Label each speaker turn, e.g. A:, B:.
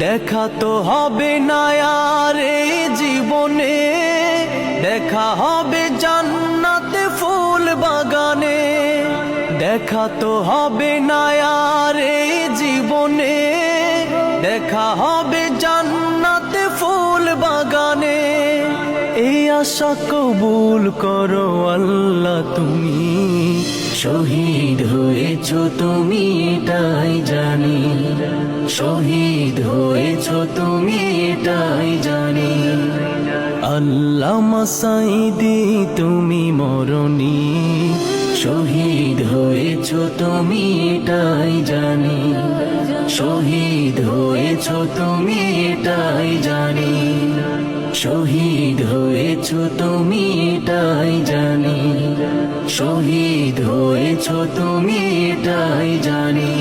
A: দেখা তো হবে না আর এই জীবনে, দেখা হবে জান্নাতে ফুল বাগানে। দেখা তো হবে না আর এই জীবনে, দেখা হবে জান্নাতে ফুল বাগানে। এই আশা কবুল করো আল্লাহ তুমি, শহীদ হয়েছো তুমি এটাই জানি, শহীদ হয়েছো তুমি এটাই জানি। আল্লামা সাঈদী তুমি মরণি, শহীদ হয়েছো তুমি এটাই জানি, শহীদ হয়েছো তুমি এটাই জানি, শহীদ হয়েছো তুমি এটাই জানি, শহীদ হয়েছো তুমি এটাই জানি।